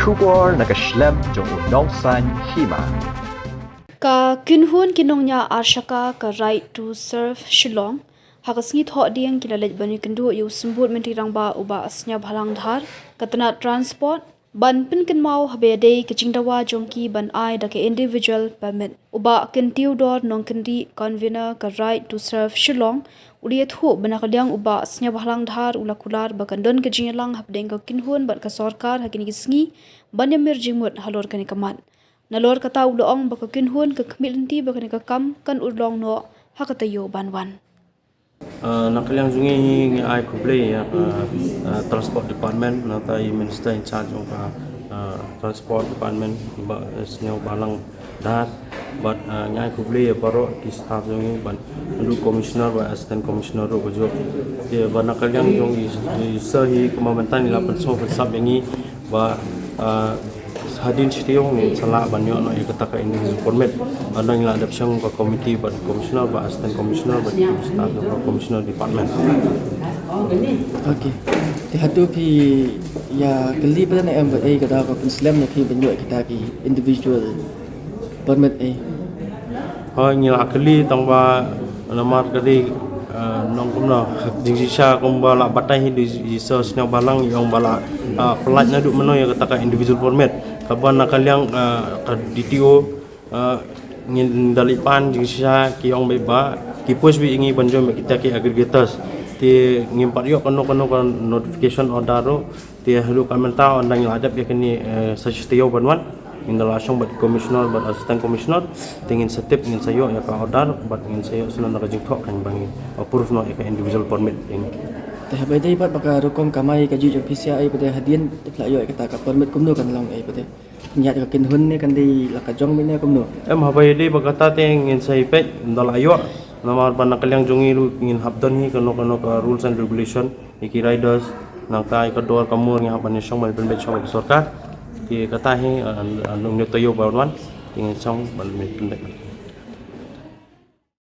Shubor nakaslem jong unongsan Hima. Ka kinhun kinongnya Arshaka ka right to serve Shillong hagasngi tho diang kilalet bani kendu yu sembut menteri rangba uba asnya bhalang dhar katana transport ban pin kin mau habede kicingdawa jongki ban ai da ke individual permit uba kin Theodore Nongkendi convener ka right to serve Shillong uliet hu banakaliang uba asnya bhalang dhar ula Kular bakandon ke jingelang habdeng ka kinhun ban ka sarkar hakini gisngi Jingmut Jingmut Halor kani kaman Nalor kata ulong baka kinhun ke kemilinti baka ni kam kan ulong no hakatayo banwan. Nakaliang jungi ngi ai kublei ya transport department natai minister in charge of transport department ba Sniawbha lang dat but ngai kublei paro ki staff jungi ban ndu commissioner ba assistant commissioner ro jo ye ba nakaliang jungi sahi kemamentan ila penso sab yangi ba hadin setiong ni salah banyak nak ikut ke individual permit ada yang ada siang ke komiti ban komisioner ba assistant komisioner ba staff ke komisioner department. Okey. Di hadu pi ya kali pada nak ambil kata apa Islam nak banyak kita ki individual permit Ni lah kali tangba namar kali nongkamai Jingïamir kumba la batai di Sniawbha lang yang bala pelatnya duk meno ya kata individual permit kaban nakaliang DTO ngin dalipan Jingïamir ki ong beba ki pos bi ingi banjo kita ki aggregators ti ngimpat yo kono notification order ro ti halu kamenta ondang ladap ya kini suggestion banwan ingin langsung buat komisioner buat asisten komisioner ingin setip ingin sayo ya ka order buat ingin sayo sunan nak jingtok kan bangi approve no ya ka individual permit ini teh beda ibat baka rukom kamai ka juju PCI pada hadian telayo kata ka permit kumno kan long pada nyat ka kinhun ni kan di lakajong bine kumno habai di bagata te ingin saipet dalayo namar banakaliang jungi lu ingin habdan hi kano ka rules and regulation iki riders nangkai kedua kamu yang haban syong mal permit syong sarkar ki kata hi anong nyotayo bawan ingin syong mal permit